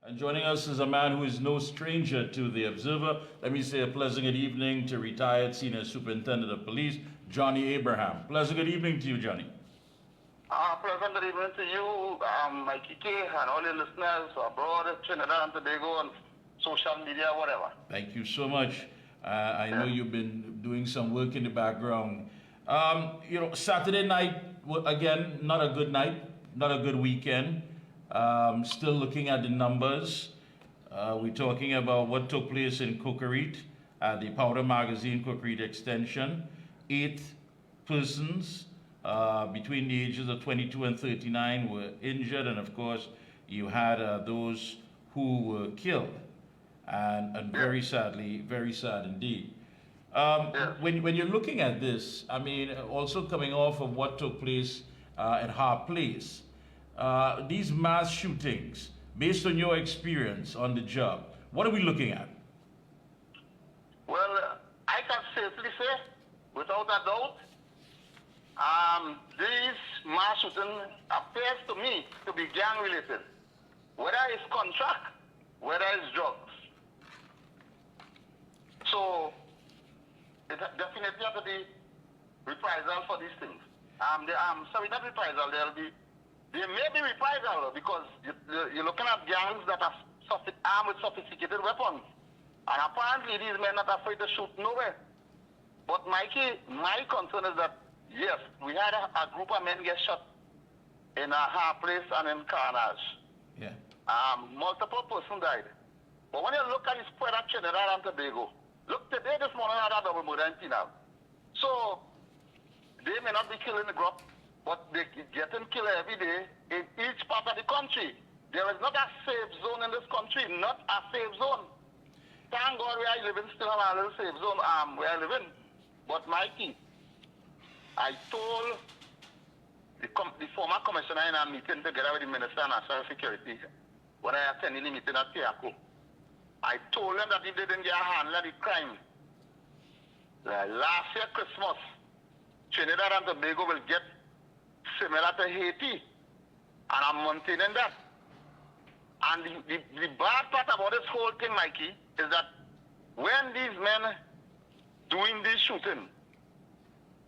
And joining us is a man who is no stranger to the Observer. Let me say a pleasant good evening to retired Senior Superintendent of Police, Johnny Abraham. Pleasant good evening to you, Johnny. Pleasant good evening to you, Mikee K, and all your listeners abroad, Trinidad and Tobago, and social media, whatever. Thank you so much. I know you've been doing some work in the background. Saturday night, again, not a good night, not a good weekend. Still looking at the numbers. We're talking about what took place in Cocorite at the Powder Magazine Cocorite Extension. 8 persons between the ages of 22 and 39 were injured, and of course, you had those who were killed. And very sadly, very sad indeed. When you're looking at this, I mean, also coming off of what took place at Harp Place, these mass shootings, based on your experience on the job, what are we looking at? Well, I can safely say, without a doubt, these mass shootings appears to me to be gang-related, whether it's contract, whether it's drugs. So, it definitely has to be reprisal for these things. Sorry, not reprisal, there may be reprisal because you're looking at gangs that are armed with sophisticated weapons. And apparently these men are not afraid to shoot nowhere. But Mikey, my concern is that, yes, we had a group of men get shot in a Harp Place and in Carnage. Yeah. Multiple persons died. But when you look at the spread of Trinidad and Tobago, look, today, this morning, I had a double murder in Pinal. So, they may not be killing the group, but they're getting killed every day in each part of the country. There is not a safe zone in this country, not a safe zone. Thank God where I live in still have a little safe zone where I live in. But Mikey, I told the former commissioner in a meeting together with the Minister of National Security when I attended the meeting at Tiaco. I told them that if they didn't get a handle on the crime, last year Christmas, Trinidad and Tobago will get similar to Haiti. And I'm maintaining that. And the bad part about this whole thing, Mikey, is that when these men doing this shooting,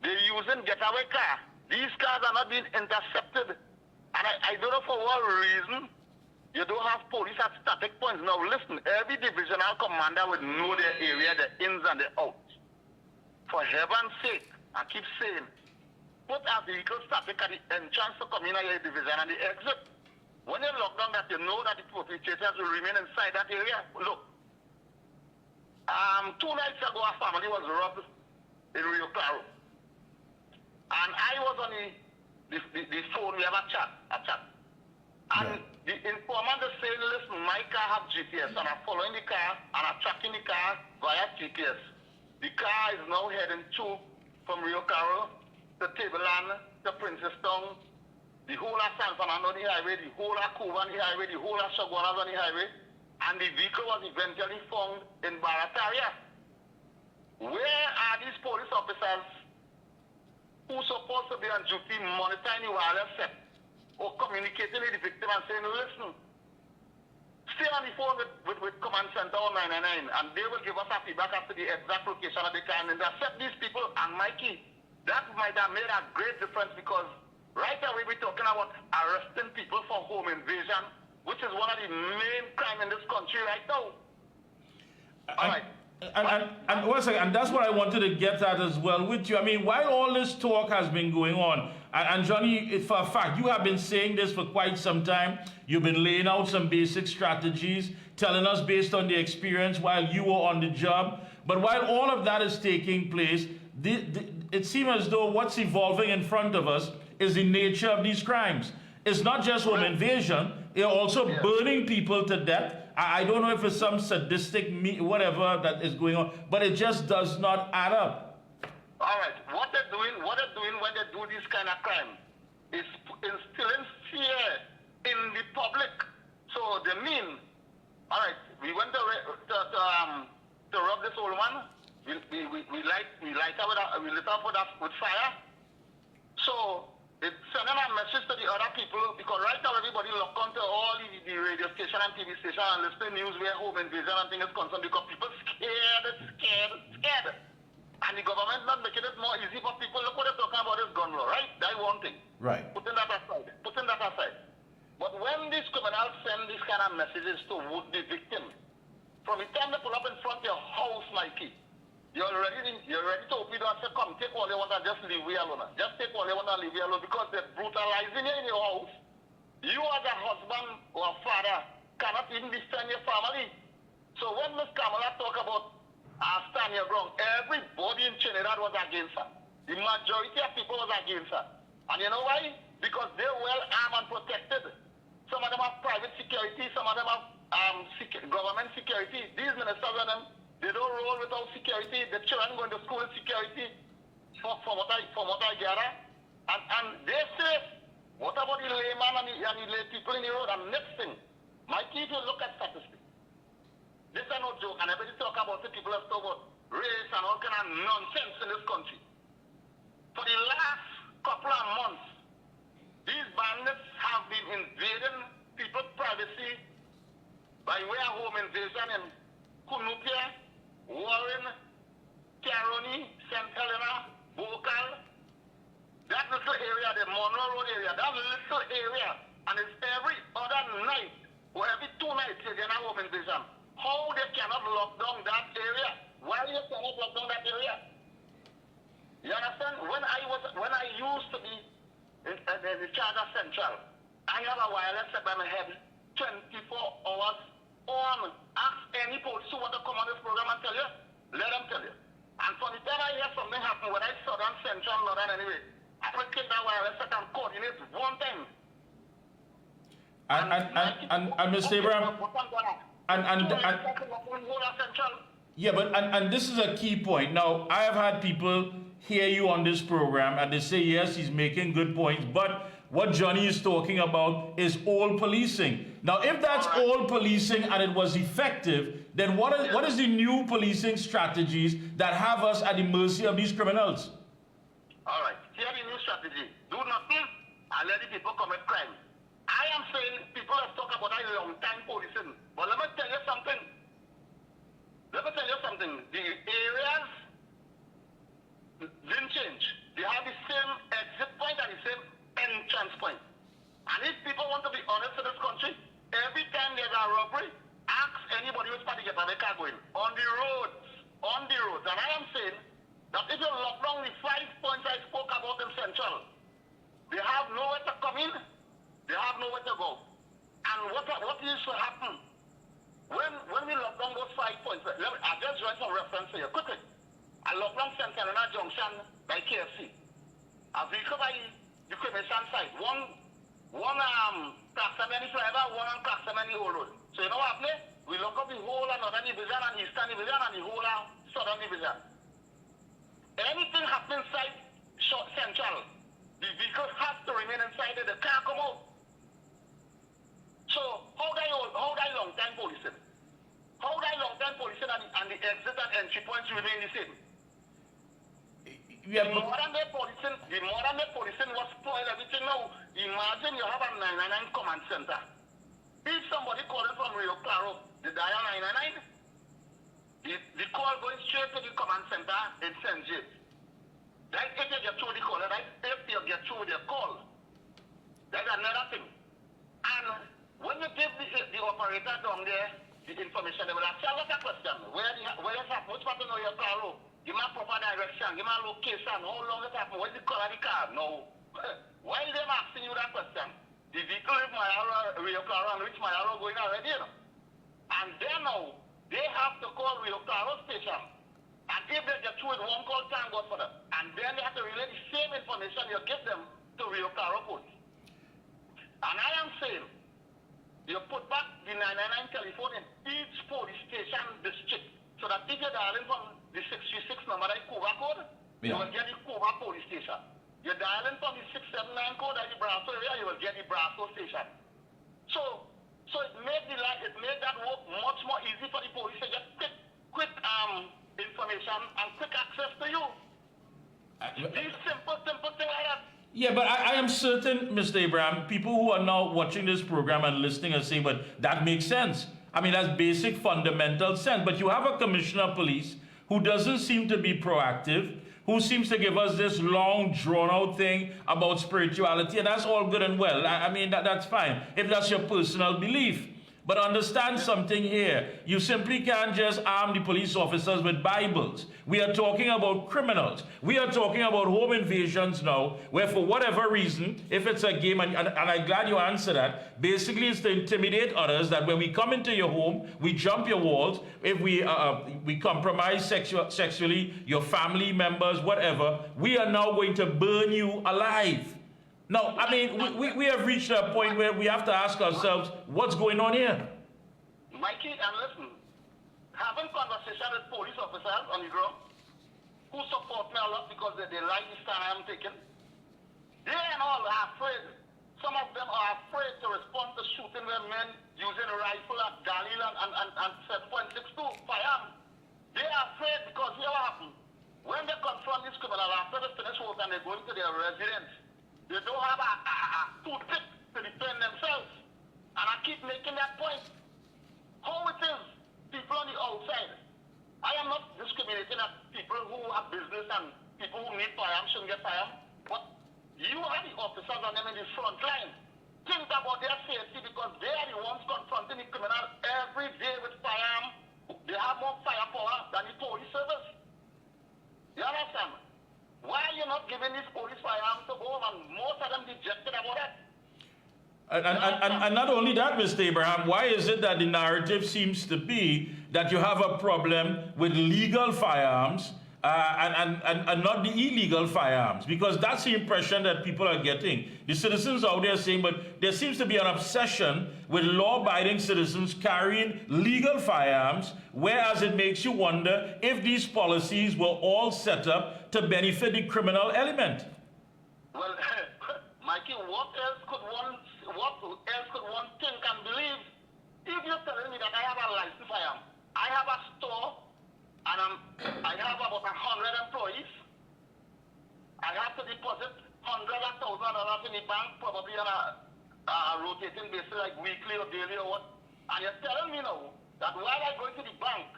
they're using getaway car. These cars are not being intercepted. And I don't know for what reason you don't have police at static points. Now listen, every divisional commander would know their area, the ins and the outs. For heaven's sake, I keep saying, put a vehicle static at the entrance to come in your division and the exit. When you lock down that, you know that the perpetrators will remain inside that area. Look, 2 nights ago, a family was robbed in Rio Claro. And I was on the phone, we have a chat. And the informant is saying, listen, my car have GPS, and I'm following the car, and I'm tracking the car via GPS. The car is now heading from Rio Claro to Tableland, to Princestown, the whole of San Fernando on the highway, the whole of Cuba on the highway, the whole of Chaguanas on the highway, and the vehicle was eventually found in Barataria. Where are these police officers who are supposed to be on duty monitoring the wireless set or communicating with the victim and saying, listen, stay on the phone with Command Center or 999 and they will give us a feedback as to the exact location of the car and intercept these people. And Mikey, that might have made a great difference because right away we're talking about arresting people for home invasion, which is one of the main crimes in this country right now. All right. And one second, and that's what I wanted to get at as well with you. I mean, while all this talk has been going on, and Johnny, for a fact, you have been saying this for quite some time. You've been laying out some basic strategies, telling us based on the experience while you were on the job. But while all of that is taking place, it seems as though what's evolving in front of us is the nature of these crimes. It's not just home invasion, it's also burning people to death. I don't know if it's some sadistic whatever that is going on, but it just does not add up. All right, what they're doing when they do this kind of crime is instilling fear in the public. So they mean, all right, we went to rob this old man. We light her with fire. So it's sending a message to the other people, because right now everybody lock onto all the radio station and TV station and listen to news where home invasion and things is concerned, because people scared. And the government not making it more easy for people. Look what they're talking about is gun law, right? That's one thing. Right. Putting that aside. But when these criminals send these kind of messages to the victim, from the time they pull up in front of your house, Mikey, you're ready to open door and say, come, take all you want and just leave me alone. Just take all you want and leave me alone, because they're brutalizing you in your house. You as a husband or a father cannot even defend your family. So when Ms. Kamala talk about stand your ground, everybody in Trinidad was against her. The majority of people was against her. And you know why? Because they're well armed and protected. Some of them have private security, some of them have government security. These ministers and them, they don't roll without security. The children going to school with security, from what I gather. And they're safe. What about the layman and the lay people in the road? And next thing, Mikey, if you look at statistics, this is no joke, and everybody talk about it, people have talked about race and all kind of nonsense in this country. For the last couple of months, these bandits have been invading people's privacy by way of home invasion in Kunupia, Warren, Caroni, St. Helena, Bocal. That little area, the Monroe Road area, that little area, and it's every other night, or every 2 nights, you get a home invasion. How they cannot lock down that area? Why they cannot lock down that area? You understand? When I used to be in the charge of Central, I have a wireless set by my head 24 hours on. Ask any police who want to come on this program and tell you, let them tell you. And from the time I hear something happen, when I Southern, Central, Northern anyway, I will take that wireless set and coordinate one time. And Mr. Abraham, yeah, but this is a key point. Now, I have had people hear you on this program and they say, yes, he's making good points, but what Johnny is talking about is all policing. Now, if that's all policing and it was effective, then what is the new policing strategies that have us at the mercy of these criminals? All right, here the new strategy. Do nothing and let the people commit crime. I am saying people have talked about a long time policing, but let me tell you something. The areas didn't change. They have the same exit point and the same entrance point. And if people want to be honest in this country, every time there's a robbery, ask anybody who's part to get a car going. On the roads. And I am saying that if you lock down the 5 points I spoke about in Central, they have nowhere to come in, they have nowhere to go. And what used to happen when we lock down those 5 points? I just read some reference here quickly. I lock down St. Helena Junction by KFC. A vehicle by the cremation site. One Claxamani Forever, one on Claxamani Old Road. So you know what happened? We lock up the whole of Northern Division and Eastern Division and the whole of Southern Division. Anything happens inside Central, the vehicle has to remain inside it. They can't come out. So how that long time policing? How that long time policing and the exit and entry points remain the same? Yeah, the modern day policing was spoiled everything now. Imagine you have a 999 command center. If somebody calling from Rio Claro, the dial 999, the call going straight to the command center in St. James. Right? If you get through the call, right? If you get through the call, that's another thing. And when you give the operator down there the information, they will ask you a lot of questions. Where is that? Which part of Rio Claro? Give me a proper direction, give me a location, how long it happened, what's the color of the car? No. Why are they asking you that question? The vehicle is Rio Claro and reach Mayaro going already, you know. And then now, they have to call Rio Claro station. And if they get through it, one call can go for them. And then they have to relay the same information you give them to Rio Claro police. And I am saying, you put back the 999 telephone in each police station district, so that if you're dialing from the 636 number, that Cuba code, you will get the Cuba police station. You're dialing from the 679 code, that the Brasso area, you will get the Brasso station. So it made that work much more easy for the police to get quick information and quick access to you. These simple things like that. Yeah, but I am certain, Mr. Abraham, people who are now watching this program and listening are saying, but that makes sense. I mean, that's basic fundamental sense. But you have a commissioner of police who doesn't seem to be proactive, who seems to give us this long, drawn-out thing about spirituality, and that's all good and well. I mean, that's fine, if that's your personal belief. But understand something here. You simply can't just arm the police officers with Bibles. We are talking about criminals. We are talking about home invasions now, where for whatever reason, if it's a game, and I'm glad you answered that, basically it's to intimidate others that when we come into your home, we jump your walls, if we compromise sexually, your family members, whatever, we are now going to burn you alive. Now, I mean, we have reached a point where we have to ask ourselves, what's going on here? Mikey, and listen, having conversation with police officers on the ground who support me a lot because they like the stand I am taking, they and all are afraid. Some of them are afraid to respond to shooting their men using a rifle at Gayelle and 7.62 firearm. They are afraid because here what happened. When they confront these criminals after they finish work and they go into their residence, they don't have a toothpick to defend themselves. And I keep making that point. How it is, people on the outside. I am not discriminating at people who have business and people who need firearms shouldn't get firearms. But you are the officers on them in the front line. Think about their safety because they are the ones confronting the criminal every day with firearm. They have more firepower than the police service. You understand? Why are you not giving these police firearms to go and most of them dejected about that? And not only that, Mr. Abraham, why is it that the narrative seems to be that you have a problem with legal firearms and not the illegal firearms? Because that's the impression that people are getting. The citizens out there saying, but there seems to be an obsession with law-abiding citizens carrying legal firearms, whereas it makes you wonder if these policies were all set up to benefit the criminal element. Well, Mikey, what else could one think and believe? If you're telling me that I have a licensed firearm, I have a store, and I have about 100 employees. I have to deposit $100,000 in the bank, probably on a rotating basis, like weekly or daily or what. And you're telling me now that while I go to the bank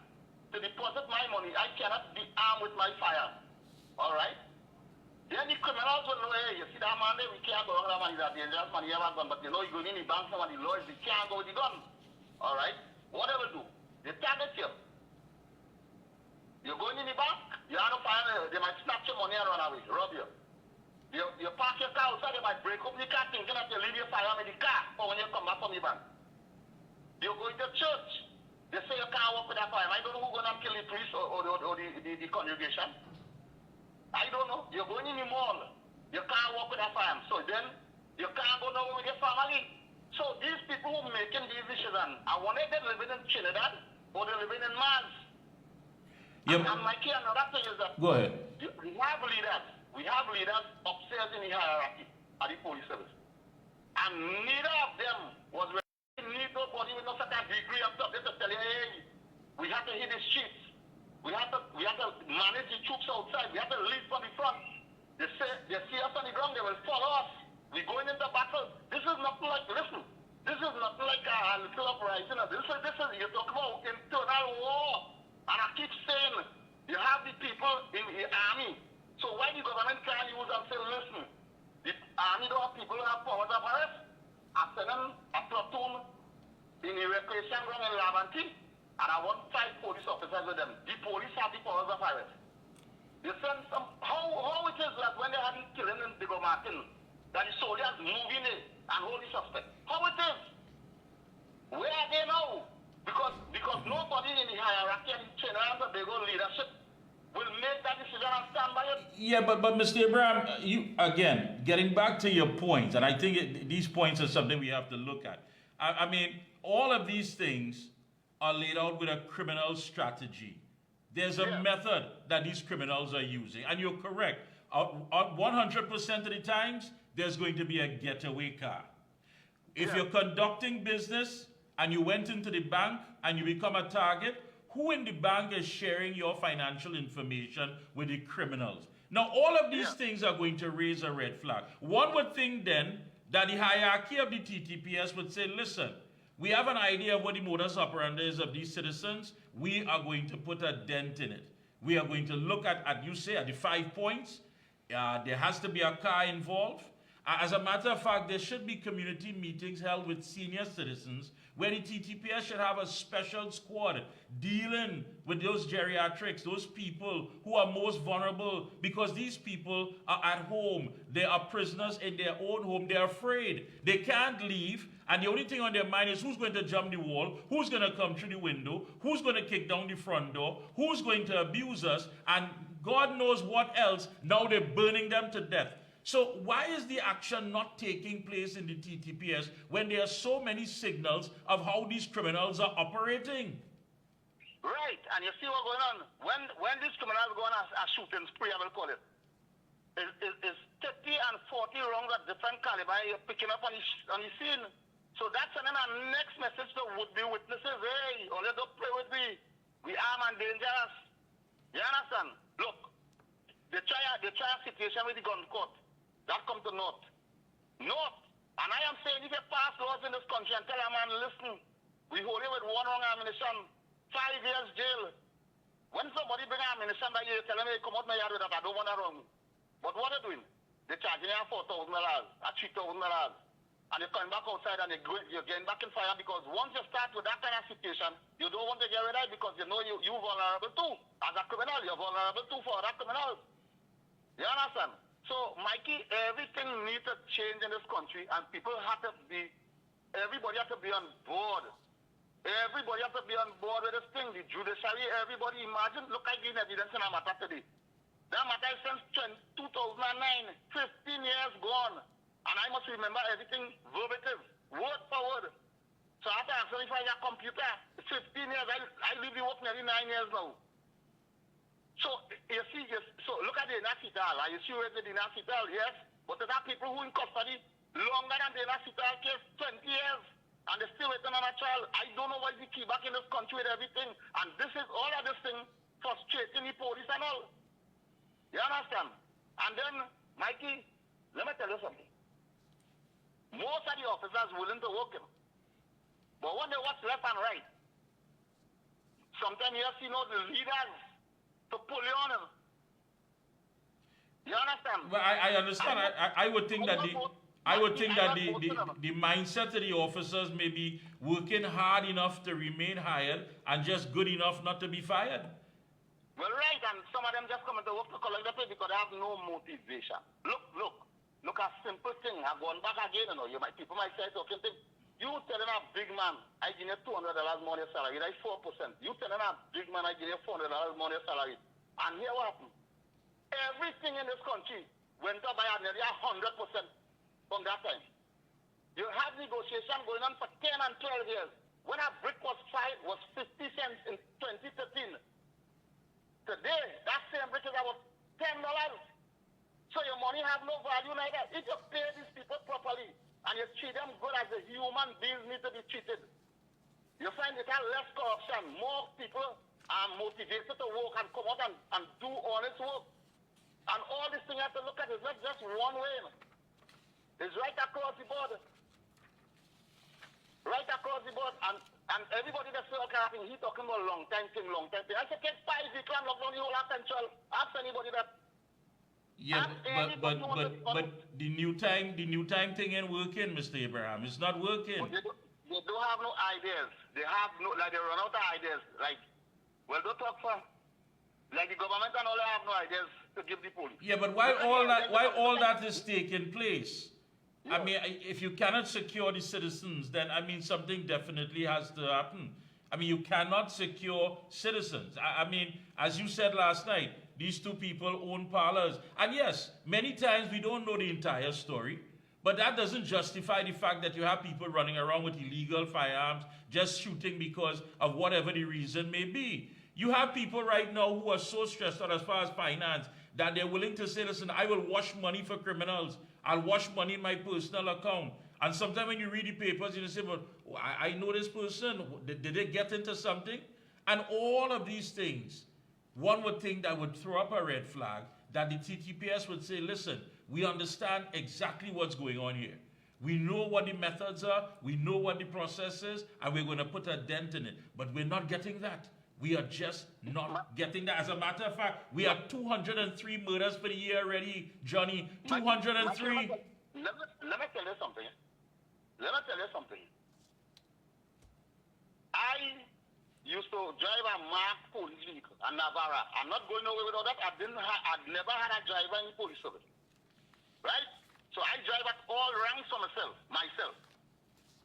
to deposit my money, I cannot be armed with my firearm. All right? Then the criminals will know, hey, you see that man there, we can't go with that money, that dangerous money, you have a gun, but you know, you go in the bank, some of the lawyers, we can't go with the gun. All right? What they will do, they target you. You're going in the bank, you have no fire, they might snatch your money and run away, rob you. You park your car outside, they might break up the car thinking that you leave your firearm in the car for when you come back from the bank. You're going to church, they say you can't walk with that firearm. I don't know who's going to kill the priest or the congregation. I don't know. You're going in the mall, you can't walk with that firearm. So then, you can't go nowhere with your family. So these people who are making these decisions, I wonder if they're living in Trinidad or they're living in Mars. Yep. And Mikey, another thing is that go ahead. We have leaders upstairs in the hierarchy at the police service. And neither of them was really need nobody with no certain degree of stuff. They just tell you, hey, we have to hit the streets. We have to manage the troops outside. We have to lead from the front. They see us on the ground, they will follow us. We're going into battle. This is nothing like, listen, this is nothing like a little uprising. This is, you're talking about internal war. And I keep saying, you have the people in the army. So why the government can't use and say, listen, the army don't have people who have powers of arrest. I send them a platoon in the recreation ground in Lavanti, and I want 5 police officers with them. The police have the powers of arrest. You send some, how it is that when they had the killing in Diego Martin, that the soldiers move in and hold the suspect. How it is? Where are they now? Because nobody in the hierarchy and Trinidad and Tobago leadership will make that decision and stand by it. Yeah, but Mr. Abraham, you again getting back to your points, and I think these points are something we have to look at. I mean, all of these things are laid out with a criminal strategy. There's a method that these criminals are using, and you're correct. 100% of the times, there's going to be a getaway car. If you're conducting business and you went into the bank and you become a target, who in the bank is sharing your financial information with the criminals? Now, all of these Yeah. things are going to raise a red flag. One would think then that the hierarchy of the TTPS would say, listen, we have an idea of what the modus operandi is of these citizens. We are going to put a dent in it. We are going to look at you say, at the 5 points. There has to be a car involved. As a matter of fact, there should be community meetings held with senior citizens where the TTPS should have a special squad dealing with those geriatrics, those people who are most vulnerable, because these people are at home. They are prisoners in their own home. They're afraid. They can't leave. And the only thing on their mind is who's going to jump the wall, who's going to come through the window, who's going to kick down the front door, who's going to abuse us, and God knows what else. Now they're burning them to death. So why is the action not taking place in the TTPS when there are so many signals of how these criminals are operating? Right, and you see what's going on. When these criminals go on a shooting spree, I will call it, is 30 and 40 rounds at different caliber you're picking up on the scene. So that's sending a next message to would-be witnesses. Hey, only don't play with me. We armed and dangerous. You understand? Look, they try a situation with the gun court. That comes to naught. Naught. And I am saying if you pass laws in this country and tell a man, listen, we hold you with one wrong ammunition, 5 years jail. When somebody bring ammunition that you tell them, hey, come out my yard with that, I don't want that wrong. But what are they doing? They're charging you $4,000, $3,000. And you're coming back outside and you're getting back in fire because once you start with that kind of situation, you don't want to get rid of it because you know you're vulnerable too. As a criminal, you're vulnerable too for other criminals. You understand? So, Mikey, everything needs to change in this country and people have to be, everybody has to be on board. Everybody has to be on board with this thing. The judiciary, everybody, imagine, look at the evidence in a matter today. That matter is since 2009, 15 years gone. And I must remember everything verbatim, word for word. So after I if I got a computer, 15 years, I live the work nearly 9 years now. So you see, so look at the Nacital. Are you sure it's the Nacital? Yes. But there are people who in custody longer than the Nacital case, 20 years. And they're still waiting on a trial. I don't know why they keep back in this country with everything. And this is all of this thing frustrating the police and all. You understand? And then, Mikey, let me tell you something. Most of the officers willing to work him. But when they watch left and right, sometimes you see the leaders to pull you on him. You understand? Well, I understand. I would think that the mindset of the officers may be working hard enough to remain hired and just good enough not to be fired. Well, right, and some of them just come to work to collect the pay because they have no motivation. Look a simple thing. I'm going back again, people might say, okay, you telling a big man, I give you $200 more your salary, that's 4%. You telling a big man, I give you $400 more your salary. And here what happened? Everything in this country went up by nearly 100% from that time. You had negotiation going on for 10 and 12 years. When a brick was 50 cents in 2013. Today, that same brick is about $10. So your money have no value neither. If you pay these people properly and you treat them good as a human beings need to be treated, you find it has less corruption. More people are motivated to work and come out and do honest work. And all this thing you have to look at is not just one way. It's right across the board. Right across the board. And everybody that say, okay, he's talking about long time thing. I said, take 5 weeks and lock down the whole potential. Ask anybody that. Yeah, but the new time thing ain't working, Mr. Abraham. It's not working. They don't have no ideas. They have no, they run out of ideas. Don't talk for. The government and all, they have no ideas to give the police. Yeah, but while all that is taking place, yeah. I mean, if you cannot secure the citizens, then something definitely has to happen. I mean, you cannot secure citizens. I mean, as you said last night, these two people own parlors. And yes, many times we don't know the entire story, but that doesn't justify the fact that you have people running around with illegal firearms, just shooting because of whatever the reason may be. You have people right now who are so stressed out as far as finance that they're willing to say, listen, I will wash money for criminals. I'll wash money in my personal account. And sometimes when you read the papers, you say, well, I know this person. Did they get into something? And all of these things, one would think that would throw up a red flag that the TTPS would say, listen, we understand exactly what's going on here. We know what the methods are, we know what the process is, and we're going to put a dent in it. But we're not getting that. We are just not getting that. As a matter of fact, we have 203 murders for the year already, Johnny. 203. Let me tell you something. Let me tell you something. I used to drive a marked police vehicle, a Navara. I'm not going away without that. I'd never had a driver in police service. Right? So I drive at all ranks for myself.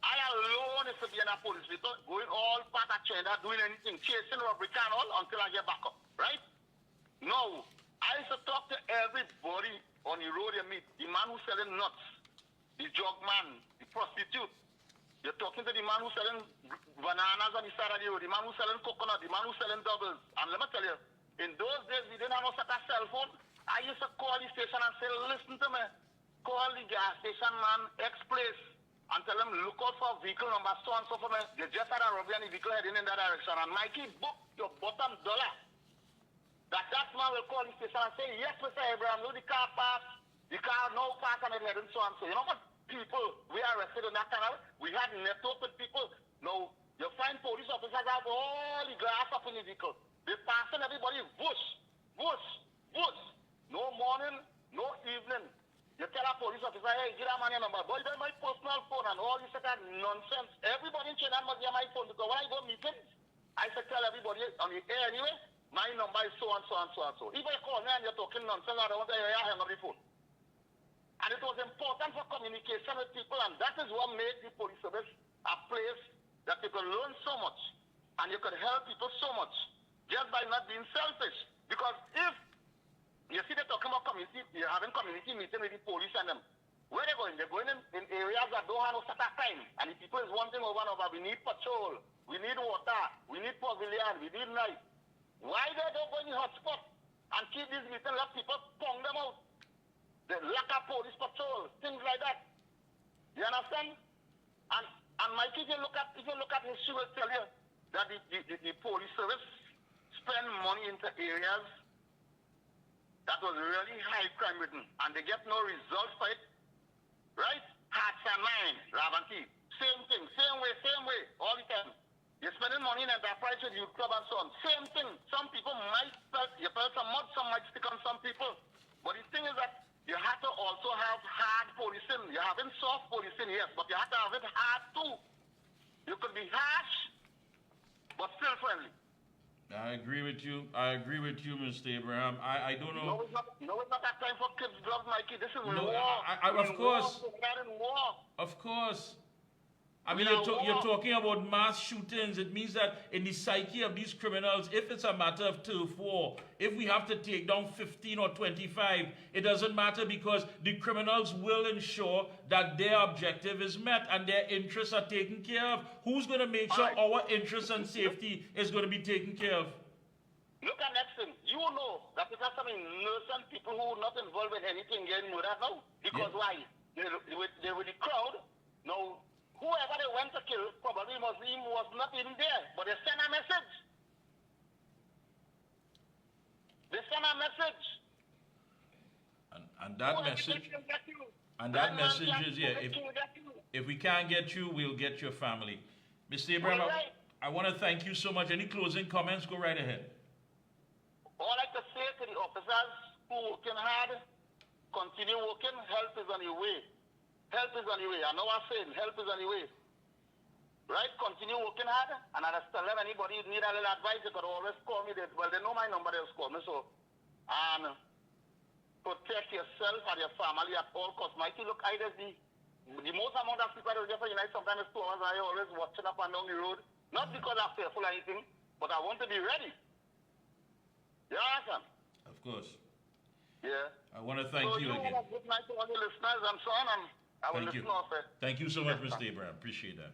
I alone is to be in a police vehicle, going all part of China, doing anything, chasing robbery and all until I get back up. Right? No. I used to talk to everybody on the road you meet. The man who's selling nuts, the drug man, the prostitute. You're talking to the man who's selling bananas on the side of the road, the man who's selling coconut, the man who's selling doubles. And let me tell you, in those days, we didn't have no such a cell phone. I used to call the station and say, listen to me. Call the gas station man, X place, and tell them, look out for vehicle number so and so for me. They just had a robbery and the vehicle heading in that direction. And Mikey, book your bottom dollar. That man will call the station and say, yes, Mr. Abraham, no, the car pass. The car no pass and it heading so and so. You know what? People, we are arrested in that canal. We had network with people. Now, you find police officers have all the glass up in the vehicle. They passing everybody, whoosh, whoosh, whoosh. No morning, no evening. You tell a police officer, hey, get that man your number. Boy, that's my personal phone and all this that nonsense. Everybody in China must get my phone because when I go meetings, I should tell everybody on the air anyway, my number is so and so and so and so. If you call me and you're talking nonsense, I don't want to hear you hang up the phone. And it was important for communication with people, and that is what made the police service a place that you could learn so much, and you could help people so much, just by not being selfish. Because if, you see they're talking about community, you're having community meeting with the police and them, where they're going? They're going in areas that don't have no set time, and the people is wanting over and over, we need patrol, we need water, we need pavilion, we need night. Why they don't go in the hotspot and keep these meetings, let people pong them out? The lack of police patrol, things like that. You understand? And Mikey, if you look at history, will tell you that the police service spend money into areas that was really high crime ridden, and they get no results for it. Right? Hearts and minds, Ravanti. Same thing, same way, all the time. You're spending money in enterprise with youth club and so on. Same thing. Some people might you felt some mud, some might stick on some people. But the thing is that you have to also have hard policing. You're having soft policing, yes, but you have to have it hard too. You could be harsh, but still friendly. I agree with you. Mr. Abraham. I don't know. No, it's not that time for kids' gloves, Mikey. This is war. Of course. War. Of course. I mean, you're talking about mass shootings. It means that in the psyche of these criminals, if it's a matter of turf war, if we have to take down 15 or 25, it doesn't matter because the criminals will ensure that their objective is met and their interests are taken care of. Who's going to make sure our interests and safety is going to be taken care of? Look at next thing. You know that because some innocent people who are not involved in anything getting murdered now. Because why? They were the crowd. Now, whoever they went to kill probably was not even there, but they sent a message. They sent a message. And that message is, yeah, if we can't get you, we'll get your family. Mr. Abraham, I want to thank you so much. Any closing comments? Go right ahead. All I can say to the officers who are working hard, continue working. Help is on your way. Help is on the way. I know I'm saying help is on the way. Right? Continue working hard. And I just tell them anybody need a little advice, they could always call me. They know my number, they'll call me. So, and protect yourself and your family at all costs. Mikey, look, the most amount of people that for United sometimes is 2 hours. I always watching up and down the road. Not because I'm fearful or anything, but I want to be ready. You understand? Of course. Yeah. I want to thank you again. Good night to all the listeners and so on. Thank you. Thank you so much, Mr. Abraham. Appreciate that.